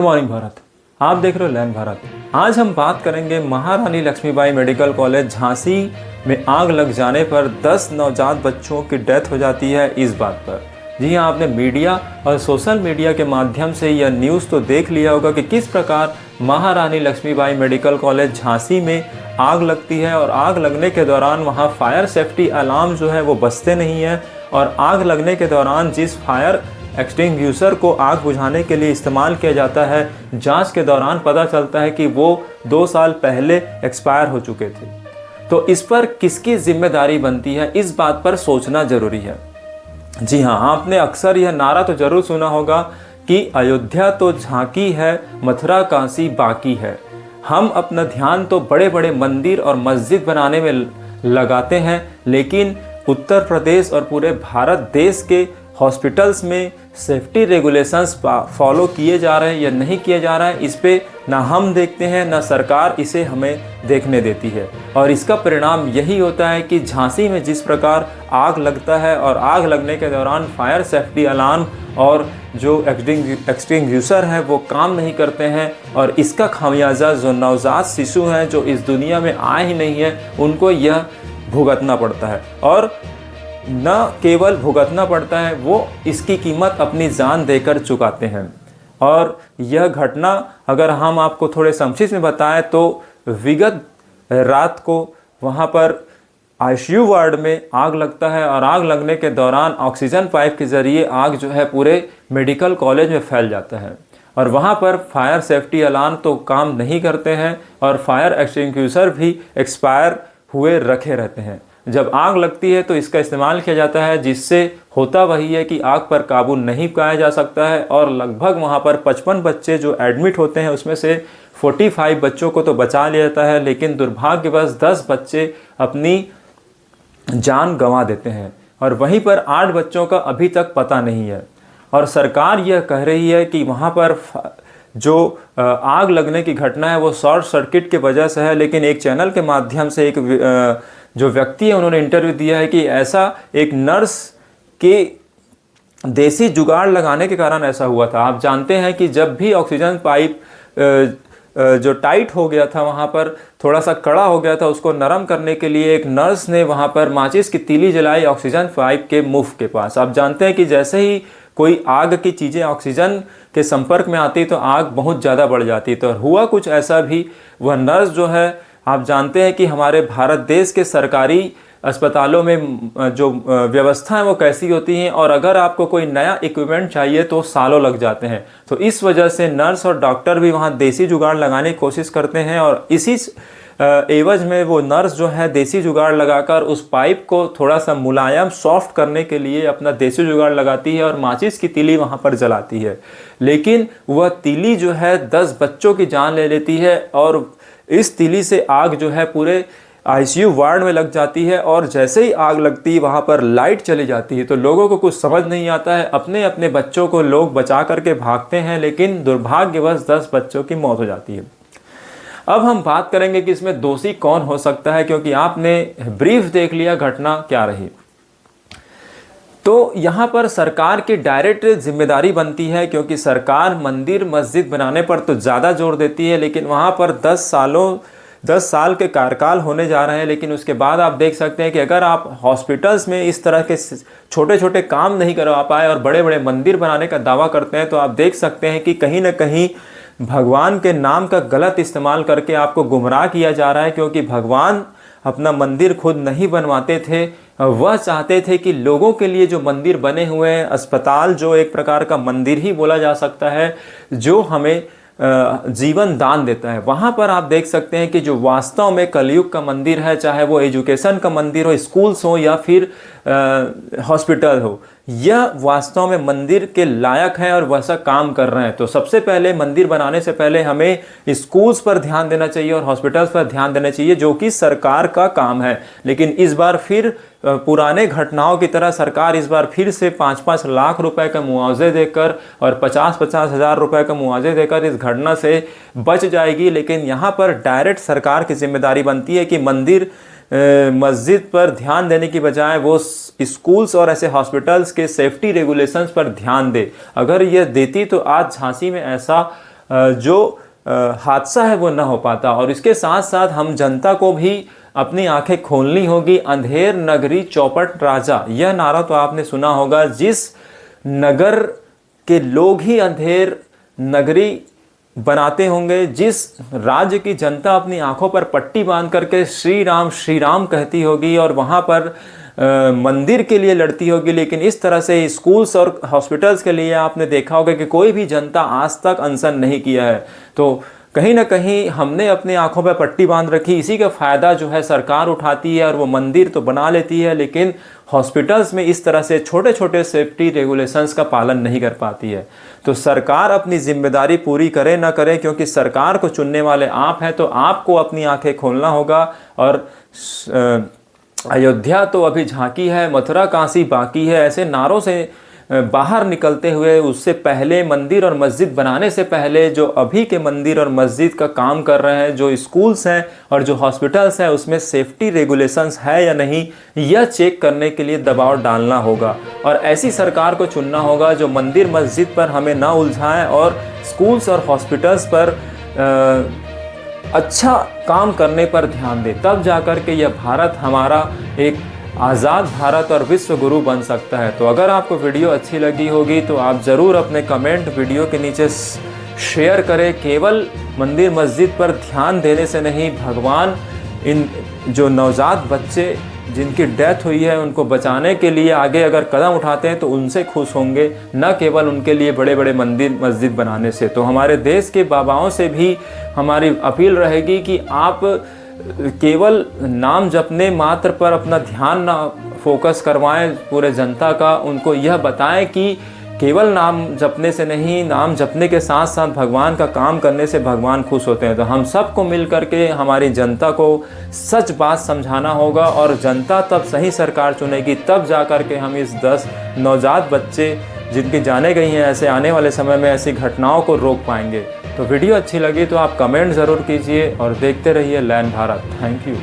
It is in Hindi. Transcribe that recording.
Good morning Bharat. आप देख रहे हो लैंड भारत। आज हम बात करेंगे महारानी लक्ष्मीबाई मेडिकल कॉलेज झांसी में आग लग जाने पर 10 नवजात बच्चों की डेथ हो जाती है। इस बात पर जी हाँ, आपने मीडिया और सोशल मीडिया के माध्यम से यह न्यूज़ तो देख लिया होगा कि किस प्रकार महारानी लक्ष्मीबाई मेडिकल कॉलेज झांसी में आग लगती है और आग लगने के दौरान वहाँ फायर सेफ्टी अलार्म जो है वो बजते नहीं है। और आग लगने के दौरान जिस फायर एक्सटिंग्विशर को आग बुझाने के लिए इस्तेमाल किया जाता है, जांच के दौरान पता चलता है कि वो 2 साल पहले एक्सपायर हो चुके थे। तो इस पर किसकी जिम्मेदारी बनती है, इस बात पर सोचना जरूरी है। जी हाँ, आपने अक्सर यह नारा तो जरूर सुना होगा कि अयोध्या तो झांकी है, मथुरा काशी बाकी है। हम अपना ध्यान तो बड़े बड़े मंदिर और मस्जिद बनाने में लगाते हैं, लेकिन उत्तर प्रदेश और पूरे भारत देश के हॉस्पिटल्स में सेफ्टी रेगुलेशंस फॉलो किए जा रहे हैं या नहीं किए जा रहा है, इस पे ना हम देखते हैं ना सरकार इसे हमें देखने देती है। और इसका परिणाम यही होता है कि झांसी में जिस प्रकार आग लगता है और आग लगने के दौरान फायर सेफ्टी अलार्म और जो एक्सटिंग्विशर है वो काम नहीं करते हैं, और इसका खामियाजा जो नवजात शिशु हैं जो इस दुनिया में आए ही नहीं है उनको यह भुगतना पड़ता है। और न केवल भुगतना पड़ता है, वो इसकी कीमत अपनी जान देकर चुकाते हैं। और यह घटना अगर हम आपको थोड़े संक्षिप्त में बताएं तो विगत रात को वहाँ पर आईसीयू वार्ड में आग लगता है और आग लगने के दौरान ऑक्सीजन पाइप के ज़रिए आग जो है पूरे मेडिकल कॉलेज में फैल जाता है। और वहाँ पर फायर सेफ्टी अलार्म तो काम नहीं करते हैं और फायर एक्सटिंग्विशर भी एक्सपायर हुए रखे रहते हैं। जब आग लगती है तो इसका इस्तेमाल किया जाता है, जिससे होता वही है कि आग पर काबू नहीं पाया जा सकता है। और लगभग वहाँ पर 55 बच्चे जो एडमिट होते हैं उसमें से 45 बच्चों को तो बचा लिया जाता है, लेकिन दुर्भाग्यवश 10 बच्चे अपनी जान गंवा देते हैं और वहीं पर 8 बच्चों का अभी तक पता नहीं है। और सरकार यह कह रही है कि वहाँ पर जो आग लगने की घटना है वो शॉर्ट सर्किट के वजह से है, लेकिन एक चैनल के माध्यम से एक जो व्यक्ति है उन्होंने इंटरव्यू दिया है कि ऐसा एक नर्स के देसी जुगाड़ लगाने के कारण ऐसा हुआ था। आप जानते हैं कि जब भी ऑक्सीजन पाइप जो टाइट हो गया था, वहाँ पर थोड़ा सा कड़ा हो गया था, उसको नरम करने के लिए एक नर्स ने वहाँ पर माचिस की तीली जलाई ऑक्सीजन पाइप के मुफ के पास। आप जानते हैं कि जैसे ही कोई आग की चीज़ें ऑक्सीजन के संपर्क में आती तो आग बहुत ज़्यादा बढ़ जाती। तो हुआ कुछ ऐसा भी, वह नर्स जो है, आप जानते हैं कि हमारे भारत देश के सरकारी अस्पतालों में जो व्यवस्था है वो कैसी होती हैं, और अगर आपको कोई नया इक्विपमेंट चाहिए तो सालों लग जाते हैं। तो इस वजह से नर्स और डॉक्टर भी वहाँ देसी जुगाड़ लगाने की कोशिश करते हैं, और इसी एवज में वो नर्स जो है देसी जुगाड़ लगाकर उस पाइप को थोड़ा सा मुलायम सॉफ्ट करने के लिए अपना देसी जुगाड़ लगाती है और माचिस की तीली वहाँ पर जलाती है। लेकिन वह तीली जो है 10 बच्चों की जान ले लेती है, और इस तीली से आग जो है पूरे आईसीयू वार्ड में लग जाती है। और जैसे ही आग लगती है वहाँ पर लाइट चली जाती है, तो लोगों को कुछ समझ नहीं आता है, अपने अपने बच्चों को लोग बचा करके भागते हैं, लेकिन दुर्भाग्यवश 10 बच्चों की मौत हो जाती है। अब हम बात करेंगे कि इसमें दोषी कौन हो सकता है, क्योंकि आपने ब्रीफ देख लिया घटना क्या रही। तो यहाँ पर सरकार की डायरेक्ट जिम्मेदारी बनती है, क्योंकि सरकार मंदिर मस्जिद बनाने पर तो ज़्यादा जोर देती है, लेकिन वहाँ पर 10 साल के कार्यकाल होने जा रहे हैं। लेकिन उसके बाद आप देख सकते हैं कि अगर आप हॉस्पिटल्स में इस तरह के छोटे छोटे काम नहीं करवा पाए और बड़े बड़े मंदिर बनाने का दावा करते हैं, तो आप देख सकते हैं कि कहीं ना कहीं भगवान के नाम का गलत इस्तेमाल करके आपको गुमराह किया जा रहा है। क्योंकि भगवान अपना मंदिर खुद नहीं बनवाते थे, वह चाहते थे कि लोगों के लिए जो मंदिर बने हुए हैं, अस्पताल जो एक प्रकार का मंदिर ही बोला जा सकता है, जो हमें जीवन दान देता है, वहाँ पर आप देख सकते हैं कि जो वास्तव में कलयुग का मंदिर है, चाहे वो एजुकेशन का मंदिर हो, स्कूल्स हो या फिर हॉस्पिटल हो, यह वास्तव में मंदिर के लायक है और वैसा काम कर रहे हैं। तो सबसे पहले मंदिर बनाने से पहले हमें स्कूल्स पर ध्यान देना चाहिए और हॉस्पिटल्स पर ध्यान देना चाहिए, जो कि सरकार का काम है। लेकिन इस बार फिर पुराने घटनाओं की तरह सरकार इस बार फिर से 5-5 लाख रुपए का मुआवजे देकर और 50-50 हज़ार रुपए का मुआवजे देकर इस घटना से बच जाएगी। लेकिन यहाँ पर डायरेक्ट सरकार की जिम्मेदारी बनती है कि मंदिर मस्जिद पर ध्यान देने की बजाय वो स्कूल्स और ऐसे हॉस्पिटल्स के सेफ्टी रेगुलेशंस पर ध्यान दे। अगर ये देती तो आज झांसी में ऐसा जो हादसा है वो ना हो पाता। और इसके साथ साथ हम जनता को भी अपनी आंखें खोलनी होगी। अंधेर नगरी चौपट राजा, यह नारा तो आपने सुना होगा। जिस नगर के लोग ही अंधेर नगरी बनाते होंगे, जिस राज्य की जनता अपनी आंखों पर पट्टी बांध करके श्री राम कहती होगी और वहाँ पर मंदिर के लिए लड़ती होगी, लेकिन इस तरह से स्कूल्स और हॉस्पिटल्स के लिए आपने देखा होगा कि कोई भी जनता आज तक अनशन नहीं किया है। तो कहीं ना कहीं हमने अपनी आंखों पर पट्टी बांध रखी, इसी का फ़ायदा जो है सरकार उठाती है और वो मंदिर तो बना लेती है, लेकिन हॉस्पिटल्स में इस तरह से छोटे छोटे सेफ्टी रेगुलेशंस का पालन नहीं कर पाती है। तो सरकार अपनी जिम्मेदारी पूरी करे ना करे, क्योंकि सरकार को चुनने वाले आप हैं, तो आपको अपनी आंखें खोलना होगा। और अयोध्या तो अभी झांकी है, मथुरा काशी बाकी है, ऐसे नारों से बाहर निकलते हुए उससे पहले मंदिर और मस्जिद बनाने से पहले जो अभी के मंदिर और मस्जिद का काम कर रहे हैं, जो स्कूल्स हैं और जो हॉस्पिटल्स हैं, उसमें सेफ्टी रेगुलेशंस है या नहीं, यह चेक करने के लिए दबाव डालना होगा। और ऐसी सरकार को चुनना होगा जो मंदिर मस्जिद पर हमें ना उलझाएं और स्कूल्स और हॉस्पिटल्स पर अच्छा काम करने पर ध्यान दे। तब जाकर के यह भारत हमारा एक आज़ाद भारत और विश्व गुरु बन सकता है। तो अगर आपको वीडियो अच्छी लगी होगी तो आप ज़रूर अपने कमेंट वीडियो के नीचे शेयर करें। केवल मंदिर मस्जिद पर ध्यान देने से नहीं, भगवान इन जो नवजात बच्चे जिनकी डेथ हुई है उनको बचाने के लिए आगे अगर कदम उठाते हैं तो उनसे खुश होंगे, न केवल उनके लिए बड़े बड़े मंदिर मस्जिद बनाने से। तो हमारे देश के बाबाओं से भी हमारी अपील रहेगी कि आप केवल नाम जपने मात्र पर अपना ध्यान ना फोकस करवाएं पूरे जनता का। उनको यह बताएं कि केवल नाम जपने से नहीं, नाम जपने के साथ साथ भगवान का काम करने से भगवान खुश होते हैं। तो हम सबको मिल करके हमारी जनता को सच बात समझाना होगा और जनता तब सही सरकार चुनेगी, तब जा कर के हम इस 10 नवजात बच्चे जिनकी जाने गई हैं ऐसे आने वाले समय में ऐसी घटनाओं को रोक पाएंगे। तो वीडियो अच्छी लगी तो आप कमेंट ज़रूर कीजिए और देखते रहिए लैन भारत। Thank you.